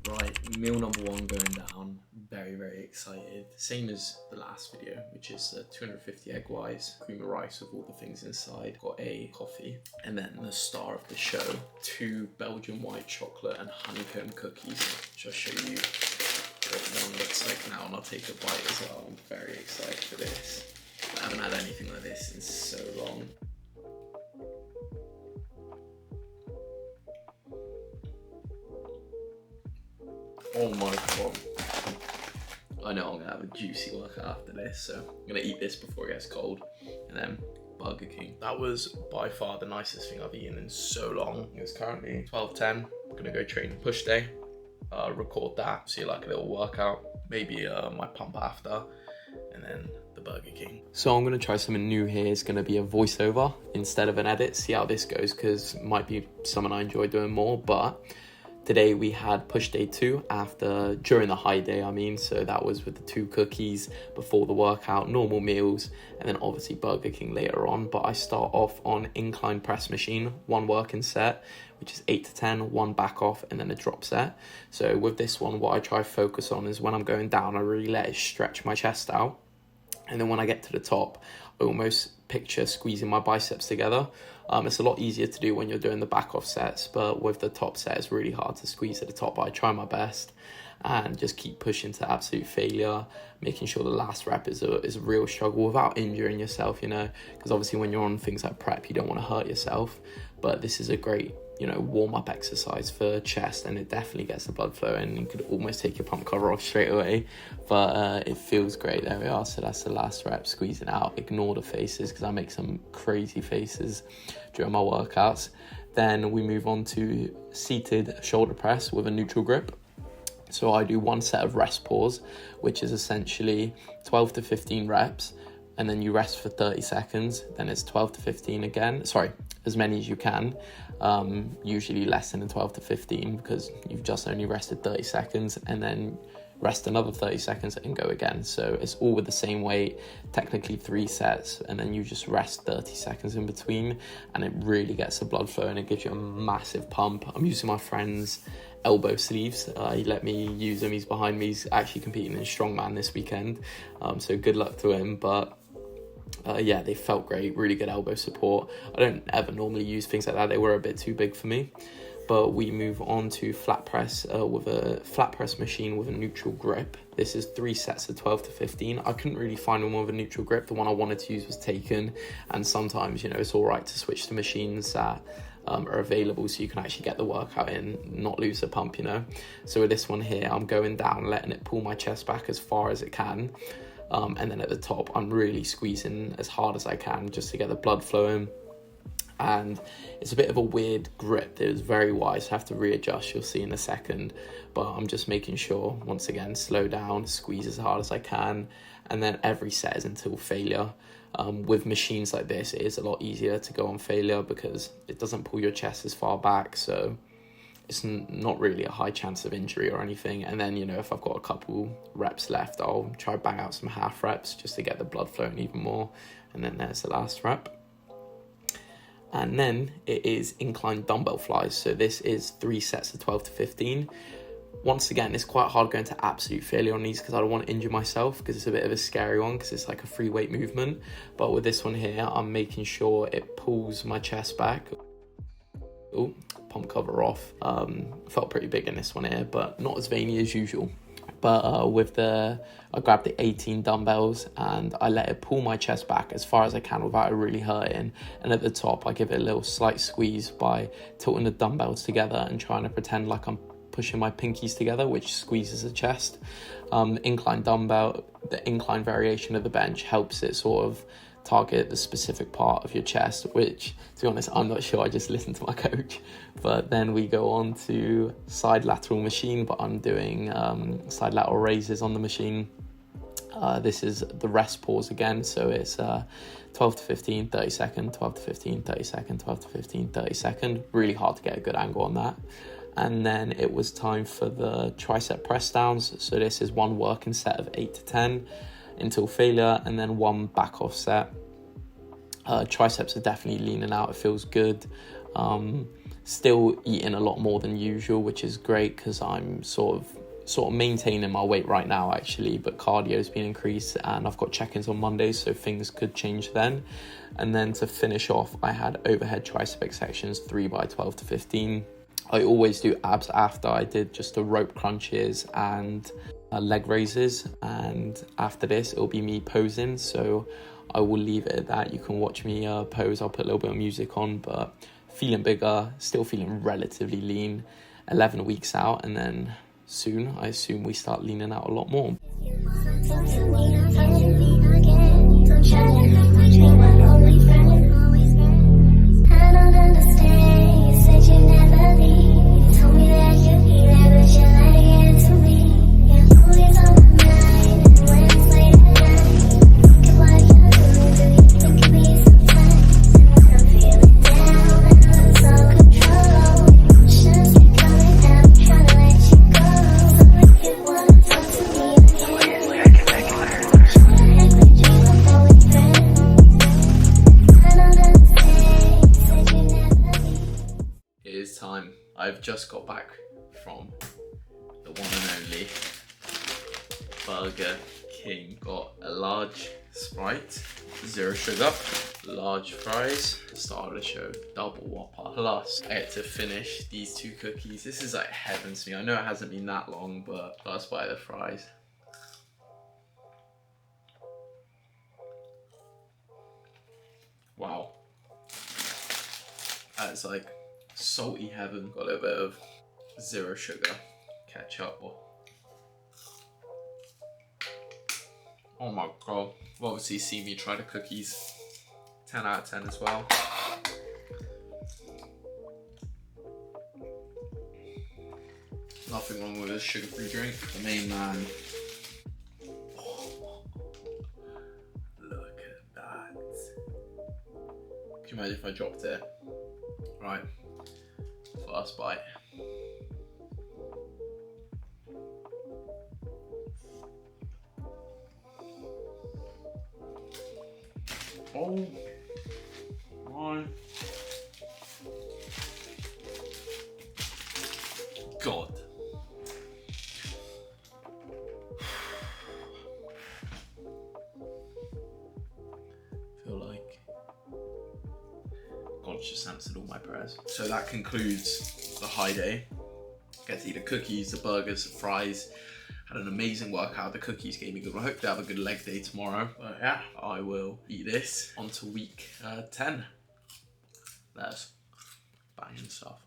Right, meal number one going down. Very excited. Same as the last video, which is 250 egg whites, cream of rice with all the things inside. Got a coffee, and then the star of the show, 2 Belgian white chocolate and honeycomb cookies. Which I'll show you what one looks like now, and I'll take a bite as well. I'm very excited for this. I haven't had anything like this in so long. Oh my god. I know I'm gonna have a juicy workout after this, so I'm gonna eat this before it gets cold. And then Burger King. That was by far the nicest thing I've eaten in so long. It's currently 12:10. I'm gonna go train push day, record that, see like a little workout, maybe my pump after, and then the Burger King. So I'm gonna try something new here. It's gonna be a voiceover instead of an edit, see how this goes, because it might be something I enjoy doing more. But today we had push day 2 during the high day, so that was with the 2 cookies before the workout, normal meals, and then obviously Burger King later on. But I start off on incline press machine, 1 working set, which is 8 to 10, 1 back off, and then a drop set. So with this one, what I try to focus on is when I'm going down, I really let it stretch my chest out. And then when I get to the top, I almost picture squeezing my biceps together. It's a lot easier to do when you're doing the back off sets, but with the top set, it's really hard to squeeze at the top. But I try my best and just keep pushing to absolute failure, making sure the last rep is a real struggle without injuring yourself, because obviously when you're on things like prep, you don't want to hurt yourself. But this is a great warm-up exercise for chest, and it definitely gets the blood flowing. You could almost take your pump cover off straight away, but it feels great. There we are. So that's the last rep, squeezing out. Ignore the faces, because I make some crazy faces during my workouts. Then we move on to seated shoulder press with a neutral grip. So I do 1 set of rest pause, which is essentially 12 to 15 reps, and then you rest for 30 seconds. Then it's 12 to 15 again. Sorry, as many as you can. Usually less than 12 to 15, because you've just only rested 30 seconds, and then rest another 30 seconds and go again. So it's all with the same weight, technically 3 sets, and then you just rest 30 seconds in between, and it really gets the blood flow and it gives you a massive pump. I'm using my friend's elbow sleeves. He let me use them. He's behind me. He's actually competing in strongman this weekend, so good luck to him. But yeah, they felt great, really good elbow support. I don't ever normally use things like that. They were a bit too big for me. But we move on to flat press with a flat press machine with a neutral grip. This is 3 sets of 12 to 15. I couldn't really find one with a neutral grip. The one I wanted to use was taken. And sometimes, it's all right to switch to machines that are available so you can actually get the workout in, not lose the pump, So with this one here, I'm going down, letting it pull my chest back as far as it can. And then at the top, I'm really squeezing as hard as I can just to get the blood flowing. And it's a bit of a weird grip. It was very wise. I have to readjust, you'll see in a second. But I'm just making sure, once again, slow down, squeeze as hard as I can. And then every set is until failure. With machines like this, it is a lot easier to go on failure because it doesn't pull your chest as far back. So it's not really a high chance of injury or anything. And then, if I've got a couple reps left, I'll try to bang out some half reps just to get the blood flowing even more. And then there's the last rep. And then it is incline dumbbell flies. So this is 3 sets of 12 to 15. Once again, it's quite hard going to absolute failure on these because I don't want to injure myself, because it's a bit of a scary one because it's like a free weight movement. But with this one here, I'm making sure it pulls my chest back. Oh, pump cover off. Felt pretty big in this one here, but not as veiny as usual. But I grabbed the 18 dumbbells and I let it pull my chest back as far as I can without it really hurting. And at the top, I give it a little slight squeeze by tilting the dumbbells together and trying to pretend like I'm pushing my pinkies together, which squeezes the chest. The incline dumbbell, the incline variation of the bench helps it sort of target the specific part of your chest, which, to be honest, I'm not sure. I just listened to my coach. But then we go on to side lateral machine, but I'm doing side lateral raises on the machine. This is the rest pause again, so it's 12 to 15, 30 second, 12 to 15, 30 second, 12 to 15, 30 second. Really hard to get a good angle on that. And then it was time for the tricep press downs. So this is 1 working set of 8 to 10 until failure, and then 1 back off set. Triceps are definitely leaning out. It feels good. Still eating a lot more than usual, which is great because I'm sort of maintaining my weight right now actually, but cardio's been increased and I've got check-ins on Mondays, so things could change then. And then to finish off, I had overhead tricep extensions 3x12 to 15. I always do abs after. I did just the rope crunches and leg raises, and after this it'll be me posing, so I will leave it at that. You can watch me pose. I'll put a little bit of music on, but feeling bigger, still feeling relatively lean. 11 weeks out, and then soon I assume we start leaning out a lot more. Time. I've just got back from the one and only Burger King. Got a large Sprite, 0 sugar, large fries, start of the show, double whopper, plus I get to finish these 2 cookies. This is like heaven to me. I know it hasn't been that long, but first bite of the fries. Wow. That's like salty heaven. Got a little bit of 0 sugar ketchup. Oh my god. You've obviously seen me try the cookies. 10 out of 10 as well. Nothing wrong with a sugar-free drink. The main man. Oh, look at that. Can you imagine if I dropped it? Right. First bite. Oh my god. Feel like God just answered all my prayers. So that concludes the high day. Get to eat the cookies, the burgers, the fries. Had an amazing workout. The cookies gave me good. I hope to have a good leg day tomorrow. But yeah, I will eat this on to week 10. That's banging stuff.